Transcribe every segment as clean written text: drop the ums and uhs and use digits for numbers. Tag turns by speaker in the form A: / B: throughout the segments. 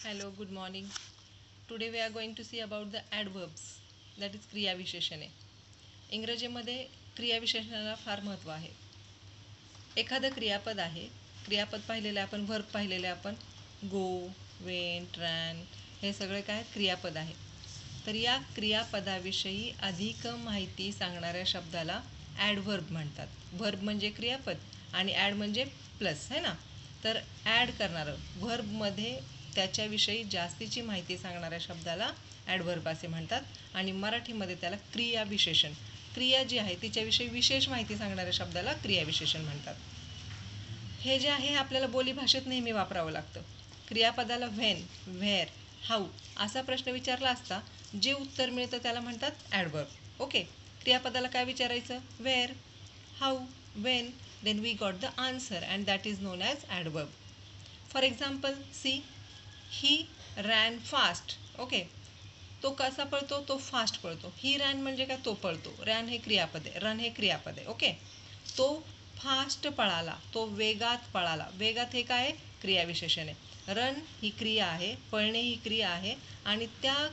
A: Hello, good morning. Today we are going to see about the adverbs, that is क्रियाविशेषणे. इंग्रजीमध्ये क्रियाविशेषणाला फार महत्त्व आहे. एखादं क्रियापद आहे, क्रियापद पाहिलेले आपण, वर्ब पाहिलेले आपण, गो, वेंट, रॅन, हे सगळे काय क्रियापद आहे. तर या क्रियापदाविषयी अधिक माहिती सांगणाऱ्या शब्दाला ॲडव्हर्ब म्हणतात. व्हर्ब म्हणजे क्रियापद आणि ॲड म्हणजे प्लस आहे ना. तर ॲड करणारं व्हर्बमध्ये त्याच्याविषयी जास्तीची माहिती सांगणाऱ्या शब्दाला ॲडव्हर्ब असे म्हणतात आणि मराठीमध्ये त्याला क्रियाविशेषण, क्रिया जी आहे तिच्याविषयी विशेष माहिती सांगणाऱ्या शब्दाला क्रियाविशेषण म्हणतात. हे जे आहे आपल्याला बोलीभाषेत नेहमी वापरावं लागतं. क्रियापदाला व्हेन, व्हेअर, हाऊ असा प्रश्न विचारला असता जे उत्तर मिळतं त्याला म्हणतात ॲडव्हर्ब. ओके, क्रियापदाला काय विचारायचं? Where, how, when, then we got the answer and that is known as adverb. For example, see, he ran fast. Okay, तो कसा पळतो? तो फास्ट पळतो. ही रॅन म्हणजे काय? तो पळतो. रॅन हे क्रियापद आहे, रन हे क्रियापद आहे. ओके, तो फास्ट पळाला, तो वेगात पळाला. वेगात हे काय? क्रियाविशेषण आहे. रन ही क्रिया आहे, पळणे ही क्रिया आहे आणि त्या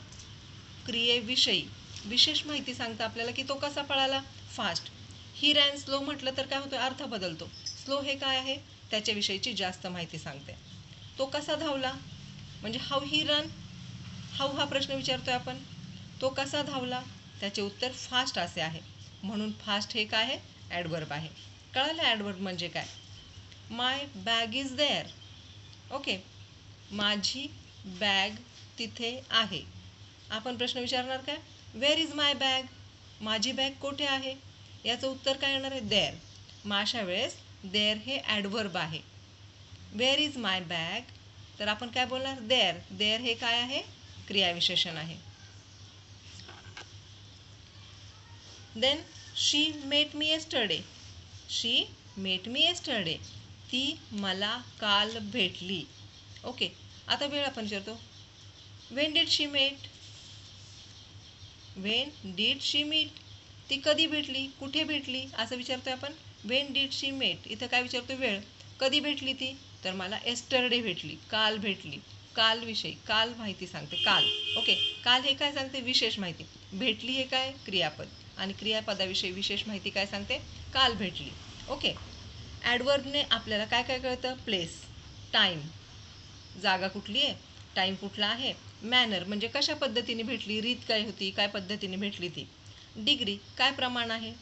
A: क्रियेविषयी विशेष माहिती सांगता आपल्याला की तो कसा पळाला? फास्ट. ही रॅन स्लो म्हटलं तर काय होतं? अर्थ बदलतो. स्लो हे काय आहे? त्याच्याविषयीची जास्त माहिती सांगते. तो कसा धावला म्हणजे हाऊ ही रन, हाऊ हा प्रश्न विचारतोय आपण. तो कसा धावला? त्याचे उत्तर फास्ट असे आहे. म्हणून फास्ट हे काय आहे? ॲडव्हर्ब आहे. कळालं ॲडव्हर्ब म्हणजे काय? माय बॅग इज देअर. ओके, माझी बॅग तिथे आहे. आपण प्रश्न विचारणार काय? Where is my bag? माझी बॅग कुठे आहे? याचं उत्तर काय येणार आहे? देअर. मग अशा वेळेस देअर हे ॲडव्हर्ब आहे. वेअर इज माय बॅग तर आपण काय बोलणार? देअर. देअर हे काय आहे? क्रियाविशेषण आहे. Then she met me yesterday. She met me yesterday. ती मला काल भेटली. ओके, आता वेळ आपण विचारतो. When did she met? When did she meet? ती कधी भेटली? कुठे भेटली? असं विचारतोय आपण. वेन डिड शी मेट, इथं काय विचारतोय? वेळ. कधी भेटली ती? तर मला एस्टरडे भेटली, काल भेटली. काल विषयी, काल माहिती सांगते, काल. ओके, काल हे काय सांगते? विशेष माहिती. भेटली हे काय? क्रियापद. आणि क्रियापदाविषयी विशेष माहिती काय सांगते? काल भेटली. ओके, ॲडव्हर्बने आपल्याला काय काय कळतं? प्लेस, टाईम, जागा कुठली आहे, टाईम कुठला आहे. मॅनर म्हणजे कशा पद्धतीने भेटली, रीत काय होती, काय पद्धतीने भेटली ती. डिग्री काय प्रमाण आहे.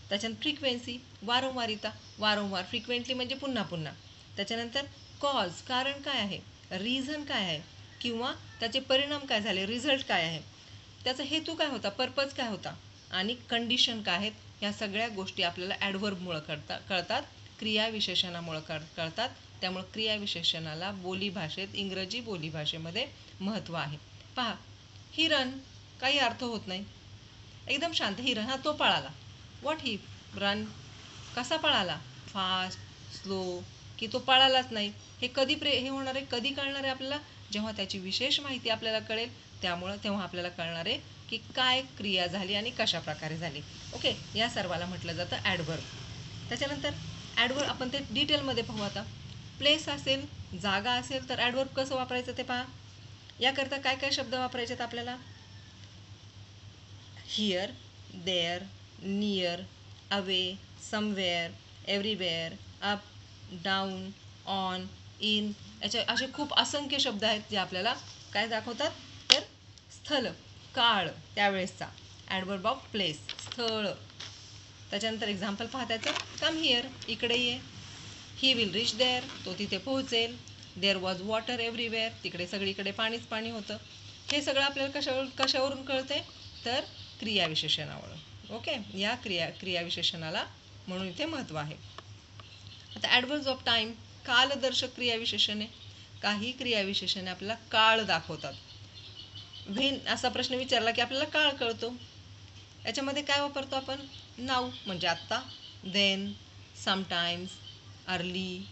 A: त्याच्यानंतर फ्रिक्वेन्सी वारंवारिता, वारंवार. फ्रिक्वेंटली म्हणजे पुन्हा पुन्हा. त्याच्यानंतर कॉज कारण काय आहे, रिझन काय आहे किंवा त्याचे परिणाम काय झाले, रिझल्ट काय आहे, त्याचा हेतू काय होता, पर्पज काय होता आणि कंडिशन काय आहेत. ह्या सगळ्या गोष्टी आपल्याला ॲडव्हर्बमुळं कळतात, क्रियाविशेषणामुळं कळतात. त्यामुळं क्रियाविशेषणाला बोलीभाषेत, इंग्रजी बोलीभाषेमध्ये महत्त्व आहे. पहा, ही रन काही अर्थ होत नाही, एकदम शांत. ही रन, हा तो पळाला. What he run? कसा पळाला? फास्ट, स्लो, की तो पळालाच नाही. हे कधी हे होणार आहे, कधी कळणार आहे आपल्याला? जेव्हा त्याची विशेष माहिती आपल्याला कळेल. तेव्हा आपल्याला कळणार आहे की काय क्रिया झाली आणि कशा प्रकारे झाली. ओके, या सर्वाला म्हटलं जातं ॲडव्हर्ब. त्याच्यानंतर ॲडव्हर्ब आपण ते डिटेलमध्ये पाहू आता. प्लेस असेल, जागा असेल तर ॲडव्हर्ब कसं वापरायचं ते पहा. याकरता काय काय शब्द वापरायचे आहेत आपल्याला? Here, there, near, away, somewhere, everywhere, up, down, on, in, असे खूप असंख्य शब्द आहेत जे आपल्याला काय दाखवतात? तर स्थळ, काळ, त्यावेळेसचा ॲडव्हर्ब ऑफ प्लेस, स्थळ. त्याच्यानंतर एक्झाम्पल पहा त्याचं. कम हिअर, इकडे ये. ही विल रिच देअर, तो तिथे पोहोचेल. देअर वॉज वॉटर एव्हरीवेअर, तिकडे सगळीकडे पाणीच पाणी होतं. हे सगळं आपल्याला कशावरून कळतंय? तर क्रियाविशेषणावरून. ओके, या क्रियाविशेषणाला म्हणून इथे महत्त्व आहे. आता ॲडव्हर्ब्स ऑफ टाईम, कालदर्शक क्रियाविशेषणे. काही क्रियाविशेषणे आपल्याला काळ दाखवतात. व्हेन असा प्रश्न विचारला की आपल्याला काळ कळतो. याच्यामध्ये काय वापरतो आपण? नाऊ म्हणजे आत्ता, then, sometimes, early,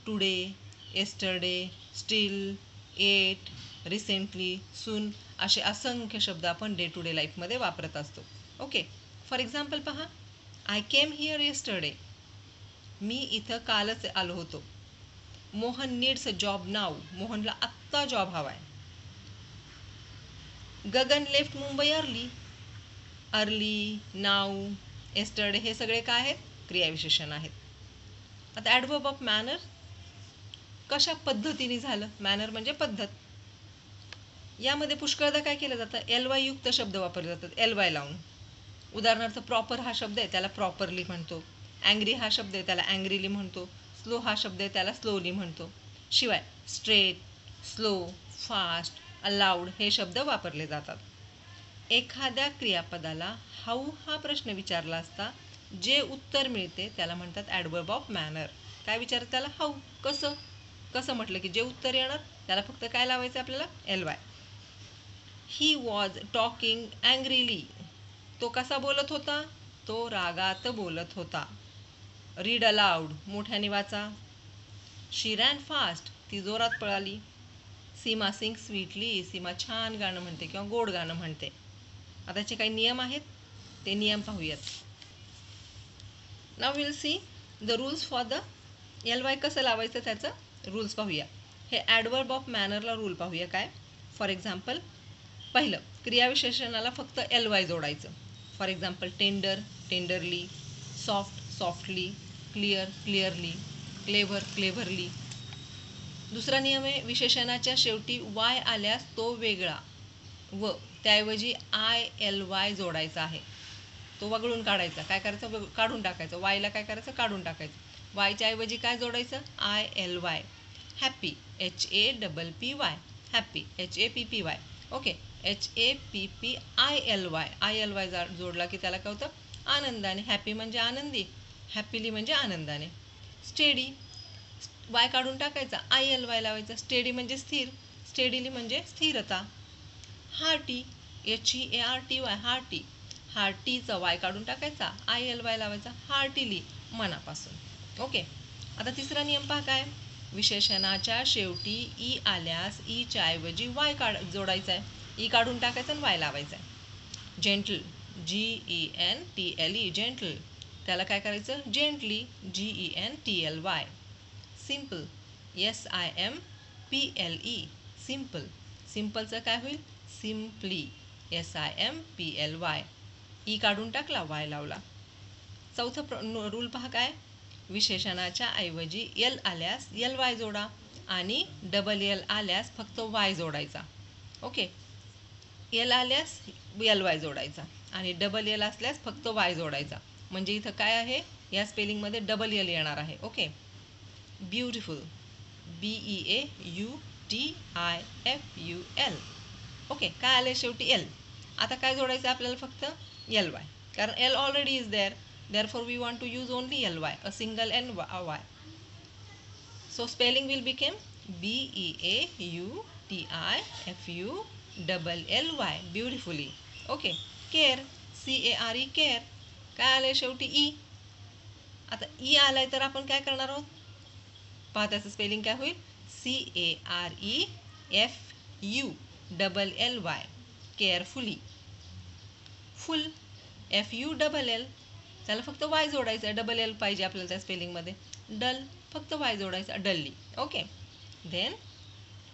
A: today, yesterday, still, yet, recently, soon, असे असंख्य शब्द आपण डे टू डे लाईफमध्ये वापरत असतो. ओके, फॉर एक्झाम्पल पहा. आय केम हिअर येस्टरडे, मी इथं कालच आलो होतो. Mohan needs a job now, मोहनला आत्ता जॉब हवा आहे. Gagan left Mumbai early. Early, now, yesterday हे सगळे काय आहेत? क्रियाविशेषण आहेत. आता ॲडव्हर्ब ऑफ मॅनर कशा पद्धतीने झालं? मॅनर म्हणजे पद्धत. यामध्ये पुष्कळदा काय केलं जातं? LY युक्त शब्द वापरले जातात, LY लावून. उदाहरणार्थ प्रॉपर हा शब्द आहे त्याला प्रॉपरली म्हणतो. अँग्री हा शब्द आहे त्याला अँग्रीली म्हणतो. स्लो हा शब्द आहे त्याला स्लोली म्हणतो. शिवाय स्ट्रेट, स्लो, फास्ट, अलाउड हे शब्द वापरले जातात. एखाद्या क्रियापदाला हाऊ हा प्रश्न विचारला असता जे उत्तर मिळते त्याला म्हणतात ॲडव्हर्ब ऑफ मॅनर. काय विचारतात त्याला? हाऊ, कसं. कसं म्हटलं की जे उत्तर येणार त्याला फक्त काय लावायचं आपल्याला? LY. He was talking angrily. तो कसा बोलत होता? तो रागात बोलत होता. रीड अलाउड, मोठ्याने वाचा. शी रॅन फास्ट, ती जोरात पळाली. सीमा सिंग स्वीटली, सीमा छान गाणं म्हणते किंवा गोड गाणं म्हणते. आता याचे काही नियम आहेत, ते नियम पाहूयात. Now will see the rules for the LY कसं लावायचं त्याचं रूल्स पाहूया. हे ॲडव्हर्ब ऑफ मॅनरला रूल पाहूया काय. फॉर एक्झाम्पल, पहिलं, क्रियाविशेषणाला फक्त LY जोडायचं. For example tender, tenderly, soft, softly, clear, clearly, clever, cleverly. दुसरा नियम आहे, विशेषणाच्या शेवटी Y आल्यास तो वेगळा व त्याऐवजी ILY जोडायचा आहे. तो वगळून काढायचा. काय करायचं? काढून टाकायचं. वायला काय करायचं? काढून टाकायचं. वायच्या ऐवजी काय जोडायचं? ILY. Happy, HAPPY, happy, HAPPY. Okay, HAPPILY. ILY जोडला की त्याला काय होतं? आनंदाने. हॅपी म्हणजे आनंदी, हॅपीली म्हणजे आनंदाने. स्टेडी, वाय काढून टाकायचा, ILY लावायचा. स्टेडी म्हणजे स्थिर, स्टेडीली म्हणजे स्थिरता. Hearty, HEARTY, hearty. हार्टीचा वाय काढून टाकायचा, ILY लावायचा. हार्टीली, मनापासून. ओके. आता तिसरा नियम पहा काय. विशेषणाच्या शेवटी ई आल्यास ईच्या ऐवजी वाय जोडायचा आहे. ई काढून टाकायचा आणि वाय लावायचा आहे. Gentle, GENTLE, gentle. त्याला काय करायचं? Gently, GENTLY. Simple, SIMPLE, simple. सिम्पलचं काय होईल? Simply, SIMPLY. ई काढून टाकला, वाय लावला. चौथं रूल पहा काय. विशेषणाच्या ऐवजी L आल्यास LY जोडा आणि LL आल्यास फक्त Y जोडायचा. ओके. L आल्यास LY जोडायचा आणि LL असल्यास फक्त Y जोडायचा. म्हणजे इथं काय आहे? या स्पेलिंगमध्ये LL येणार आहे. ओके. Beautiful, BEAUTIFUL. ओके. काय आले शेवटी? L. आता काय जोडायचं आपल्याला? फक्त LY. कारण L already is there. Therefore, we want to use only LY, a single Y. So, spelling will become BEAUTIFULLY. Beautifully. Okay. Care, CARE, care. काय आलंय शेवटी? E. आता E आलाय तर आपण काय करणार आहोत? पहा त्याचं स्पेलिंग काय होईल? CAREFULLY. केअरफुली. फुल, FULL. त्याला फक्त वाय जोडायचं आहे. LL पाहिजे आपल्याला त्या स्पेलिंगमध्ये. डल, फक्त वाय जोडायचा, डल्ली. ओके. देन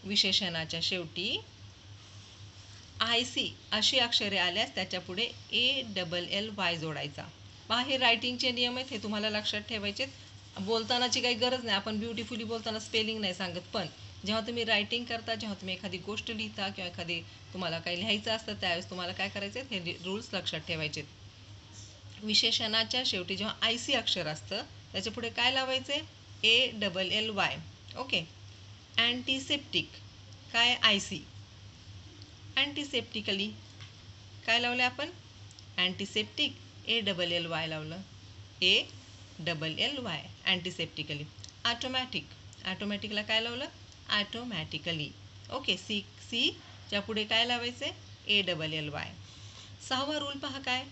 A: विशेषणाच्या शेवटी IC अशी अक्षरे आल्यास त्याच्या पुढे ALLY जोडायचा. पहा, हे रायटिंगचे नियम आहेत, हे तुम्हाला लक्षात ठेवायचे. बोलतानाची काही गरज नाही. आपण ब्युटिफुली बोलताना स्पेलिंग नाही सांगत, पण जेव्हा तुम्ही रायटिंग करता, जेव्हा तुम्ही एखादी गोष्ट लिहिता किंवा एखादी तुम्हाला काही लिहायचं असतं त्यावेळेस तुम्हाला काय करायचे? हे रूल्स लक्षात ठेवायचे. विशेषणाच्या शेवटी जेव्हा IC अक्षर असतं त्याच्या पुढे काय लावायचे? ALLY. ओके. अँटीसेप्टिक, काय? IC. अँटीसेप्टिकली काय लावलं आपण? अँटीसेप्टिक, ALLY लावलं. ALLY, अँटीसेप्टिकली. ऑटोमॅटिक, ऑटोमॅटिकला काय लावलं? ऑटोमॅटिकली. ओके. सी च्या पुढे काय लावायचे? ALLY. सहावा रूल पहा काय.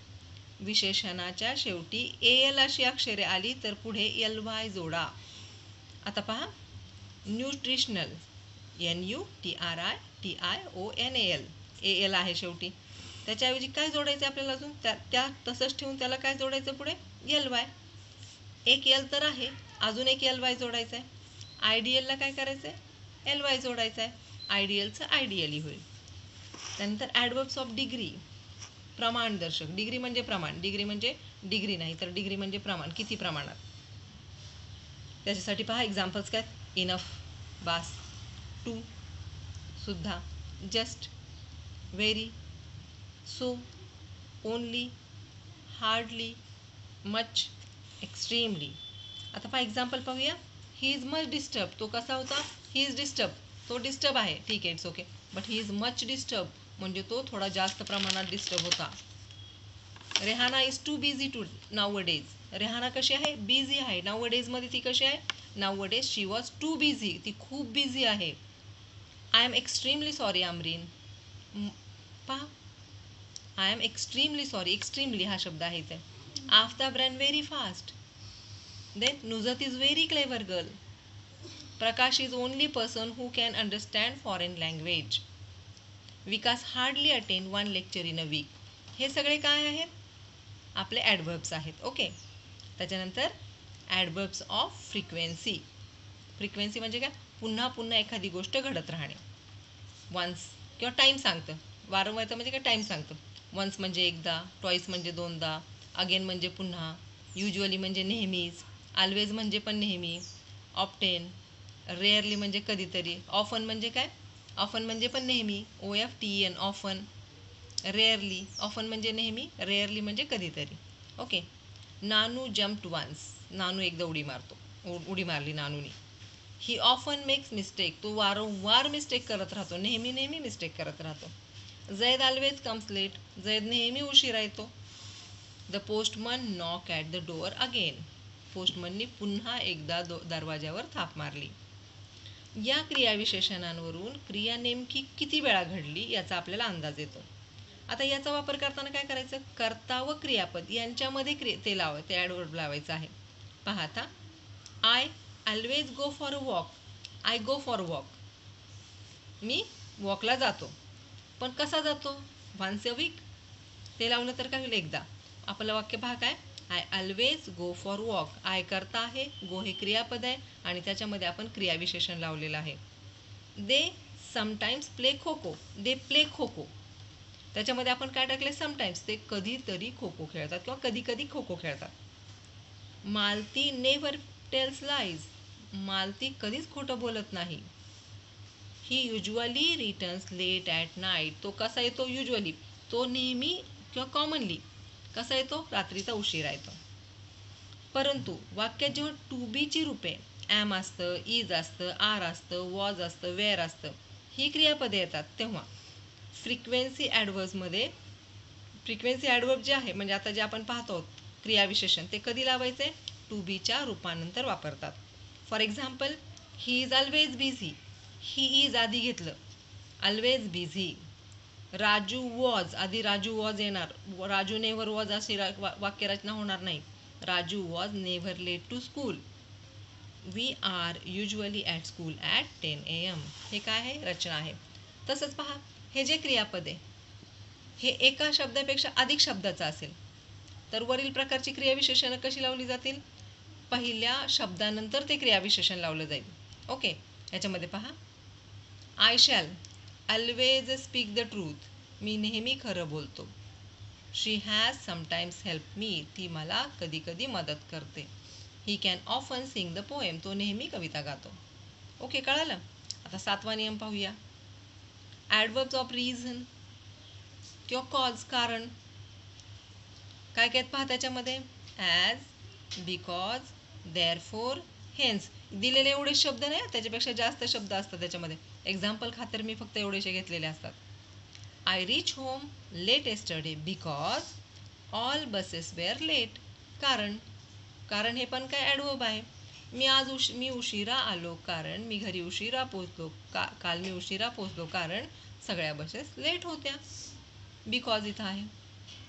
A: विशेषणाच्या शेवटी AL अशी अक्षरे आली तर पुढे LY जोडा. आता पहा, न्यूट्रिशनल, NUTRITIONAL, AL आहे शेवटी. त्याच्याऐवजी काय जोडायचं आपल्याला अजून? त्या तसंच ठेवून त्याला काय जोडायचं पुढे? LY. एक L तर आहे, अजून एक LY जोडायचं आहे. आयडियलला काय करायचं आहे? LY जोडायचं आहे. आयडियलचं आयडियली होईल. त्यानंतर ॲडवर्ब्स ऑफ डिग्री, प्रमाणदर्शक. डिग्री म्हणजे प्रमाण, डिग्री म्हणजे डिग्री नाही तर डिग्री म्हणजे प्रमाण, किती प्रमाणात. त्याच्यासाठी पहा एक्झाम्पल्स काय, इनफ, बास, टू, सुद्धा, just, very, so, only, hardly, much, extremely. आता पहा एक्झाम्पल पाहूया. ही इज मच डिस्टर्ब, तो कसा होता, ही इज डिस्टर्ब, तो डिस्टर्ब आहे, ठीक आहे, it's okay. But he is much disturb म्हणजे तो थोडा जास्त प्रमाणात डिस्टर्ब होता. Rehana is too busy too nowadays, Rehana कशी आहे, बिझी आहे. नाउ डेजमध्ये ती कशी आहे, nowadays she was too busy, ती खूप बिझी आहे. I am extremely sorry Amreen, पहा I am extremely sorry, extremely हा शब्द आहे इथे. Aftab run very fast. Then Nuzhat is very clever girl. Prakash is only person who can understand foreign language. Vikas hardly attend one lecture in a week. हे सगळे काय आहेत, आपले ॲडवर्ब्स आहेत. ओके. त्याच्यानंतर ॲडवर्ब्स ऑफ फ्रिक्वेन्सी. फ्रिक्वेन्सी म्हणजे काय, पुन्हा पुन्हा एखादी गोष्ट घडत राहणे. वन्स किंवा टाईम सांगतं, वारंवारता म्हणजे काय, टाईम सांगतं. वन्स म्हणजे एकदा, ट्वाईस म्हणजे दोनदा, अगेन म्हणजे पुन्हा, युजली म्हणजे नेहमीच, ऑलवेज म्हणजे पण नेहमी, ऑफ्टेन, रेअरली म्हणजे कधीतरी, ऑफन म्हणजे काय, ऑफन म्हणजे पण नेहमी, OFTEN, ऑफन, रेअरली, ऑफन म्हणजे नेहमी, रेअरली म्हणजे कधीतरी. ओके. नानू जम्प्ड वन्स, नानू एकदा उडी मारतो, उडी मारली नानूनी. ही ऑफन मेक्स मिस्टेक, तो वारंवार मिस्टेक करत राहतो, नेहमी नेहमी मिस्टेक करत राहतो. Zaid always comes late, Zaid नेहमी उशिरा येतो. The postman knock at the door again, पोस्टमननी पुन्हा एकदा दरवाज्यावर थाप मारली. या क्रियाविशेषणांवरून क्रिया नेमकी किती वेळा घडली याचा आपल्याला अंदाज येतो. आता याचा वापर करताना काय करायचं, कर्ता व क्रियापद यांच्यामध्ये ते ॲडवर्ब लावायचं आहे. पहा आता, I always go for a walk, I go for walk, मी वॉकला जातो. पण कसा जातो, वन्स अ वीक, ते लावलं तर काय होईल, एकदा. आपलं वाक्य पहा काय, I always go for walk, I करता आहे, गो हे क्रियापद आहे आणि त्याच्यामध्ये आपण क्रियाविशेषण लावलेलं आहे. They sometimes play kho kho, they play kho kho, त्याच्यामध्ये आपण काय टाकले, समटाईम्स, ते कधीतरी खो खो खेळतात किंवा कधी कधी खो खो खेळतात. Malati never tells lies, Malati कधीच खोटं बोलत नाही. He usually returns late at night, तो कसा येतो, युजली, तो नेहमी किंवा कॉमनली कसा येतो, रात्रीचा उशिरा येतो. परंतु वाक्यात जेव्हा टू बीची रूपे ॲम असतं, इज असतं, आर असतं, वॉज असतं, वेअर असतं, ही क्रियापदे येतात, तेव्हा फ्रिक्वेन्सी ॲडवर्ब्समध्ये, फ्रिक्वेन्सी ॲडवर्ब जे आहे म्हणजे आता जे आपण पाहतो क्रियाविशेषण, ते कधी लावायचे, टू बीच्या रूपानंतर वापरतात. For example, he is always busy, he is आधी घेतलं, ऑलवेज बिझी. राजू वॉज, आधी राजू वॉज येणार, राजू नेव्हर वॉज अशी वाक्यरचना होणार नाही. Raju was never late to school. We are usually at school at 10 AM. हे काय आहे, रचना आहे. तसंच पहा, हे जे क्रियापद आहे हे एका शब्दापेक्षा अधिक शब्दाचं असेल तर वरील प्रकारची क्रियाविशेषणं कशी लावली जातील, पहिल्या शब्दानंतर ते क्रियाविशेषण लावलं जाईल. ओके. याच्यामध्ये पहा, I shall always speak the truth, मी नेहमी खरं बोलतो. She has sometimes help me, ती मला कधी कधी मदत करते. He can often sing the poem, तो नेहमी कविता गातो. ओके, कळालं. आता 7वा नियम पाहूया. ॲडवर्ब्स ऑफ रिझन किंवा कॉज, कारण, काय काय पहा त्याच्यामध्ये, ॲज, बिकॉज, देअरफोर, हेन्स. दिलेले एवढे शब्द नाही, त्याच्यापेक्षा जास्त शब्द असतात त्याच्यामध्ये. एक्झाम्पल खातर मी फक्त एवढेसे घेतलेले असतात. I reach home late yesterday because all buses were late. कारण हे पण काय ॲडवर्ब आहे. मी उशिरा आलो कारण मी घरी उशिरा पोचलो, काल मी उशिरा पोचलो कारण सगळ्या बसेस लेट होत्या. बिकॉज इथं आहे.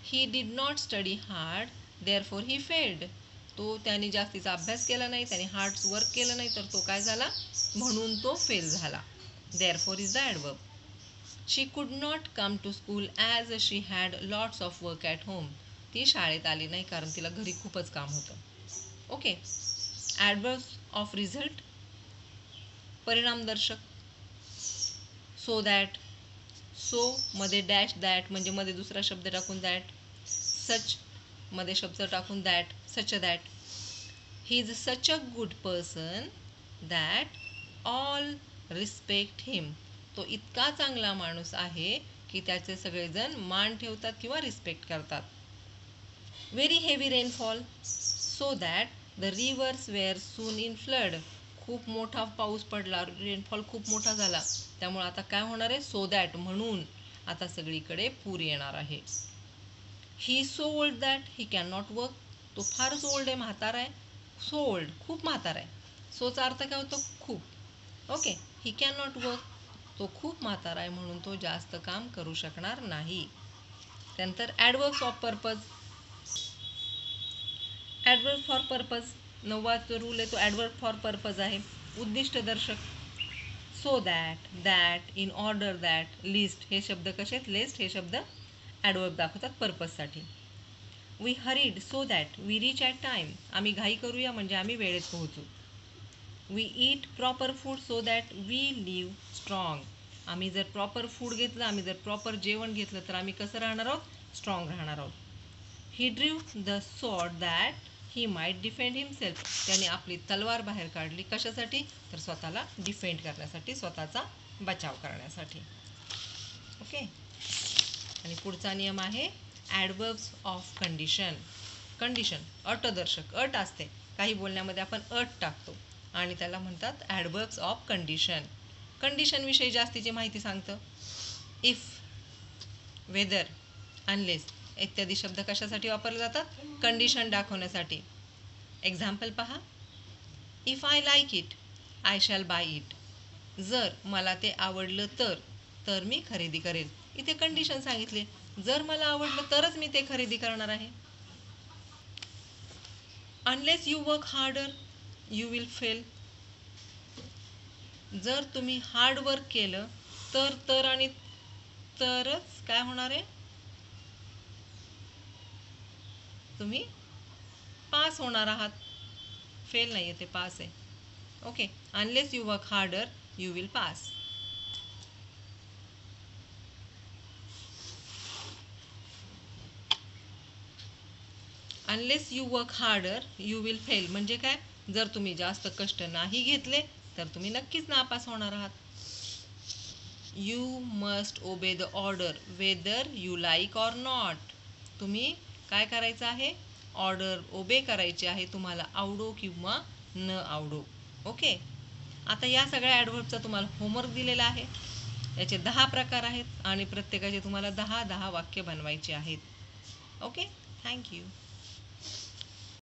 A: He did not study hard therefore he failed, तो त्याने जास्तीचा अभ्यास केला नाही, त्याने हार्ड वर्क केलं नाही तर तो काय झाला, म्हणून तो फेल झाला. Therefore is the adverb. She could not come to school as she had lots of work at home, ती शाळेत आली नाही कारण तिला घरी खूपच काम होतं. ओके. ॲडवर्ब्स ऑफ रिझल्ट, परिणामदर्शक, सो दॅट, सो मध्ये डॅश दॅट म्हणजे मध्ये दुसरा शब्द टाकून दॅट. सच मध्ये शब्द टाकून that, such a that. He is such a good person that all respect him. तो इतका चांगला माणूस आहे की त्याचे सगळेजण मान ठेवतात किंवा रिस्पेक्ट करतात. Very heavy rainfall so that the rivers were soon in flood. खूप मोठा पाऊस पडला, रेनफॉल खूप मोठा झाला, त्यामुळे आता काय होणार आहे, सो दॅट म्हणून आता सगळीकडे पूर येणार आहे. He so old that he can not work. तो फारच ओल्ड आहे, म्हातारा आहे. सो ओल्ड खूप म्हातारा आहे. सोचा अर्थ काय होतो, खूप. Okay, he can not work. तो खूप म्हातारा आहे म्हणून तो जास्त काम करू शकणार नाही. त्यानंतर adverbs of purpose. Adverb for purpose 9वा जो रूल आहे तो ॲडवर्ब फॉर पर्पज आहे, उद्दिष्टदर्शक. So that, that, in order that, lest हे शब्द कसे आहेत, लिस्ट हे शब्द ॲडवर्ब दाखवतात पर्पजसाठी. We hurried so that we reach at time. आम्ही घाई करूया म्हणजे आम्ही वेळेत पोहोचू. We eat proper food so that we live strong. आम्ही जर प्रॉपर फूड घेतलं, आम्ही जर प्रॉपर जेवण घेतलं तर आम्ही कसं राहणार आहोत, स्ट्रॉंग राहणार आहोत. He drew the sword that he might defend himself. त्याने आपली तलवार बाहेर काढली कशासाठी, तर स्वतःला डिफेंड करण्यासाठी, स्वतःचा बचाव करण्यासाठी. ओके. आणि पुढचा नियम आहे ॲडवर्ब्स ऑफ कंडिशन. कंडिशन अटदर्शक, अट असते, काही बोलण्यामध्ये आपण अट टाकतो आणि त्याला म्हणतात ॲडवर्ब्स ऑफ कंडिशन. कंडिशनविषयी जास्तीची माहिती सांगतं. इफ, वेदर, अनलेस इत्यादी शब्द कशासाठी वापरले जातात, कंडिशन दाखवण्यासाठी. एक्झाम्पल पहा. If I like it I shall buy it. जर मला ते आवडलं तर मी खरेदी करेल. इथे कंडिशन सांगितले, जर मला आवडलं तरच मी ते खरेदी करणार आहे. Unless you work harder you will fail. जर तुम्ही हार्ड वर्क केलं तर आणि तरच काय होणार आहे, तुम्ही पास होणार आहात. फेल नाही आहे, ते पास आहे. Okay. Unless you work harder you will pass. Unless you work harder you will fail म्हणजे काय, जर तुम्ही जास्त कष्ट नाही घेतले तर तुम्ही नक्कीच नापास होणार आहात. You must obey the order whether you like or not. तुम्ही काय करायचं आहे, ऑर्डर ओबे करायचे आहे, तुम्हाला आवडो किंवा न आवडो. ओके. आता या सगळ्या ॲडवर्बचा तुम्हाला होमवर्क दिलेला आहे. याचे 10 प्रकार आहेत आणि प्रत्येकाचे तुम्हाला 10-10 वाक्य बनवायचे आहेत. ओके. थँक्यू.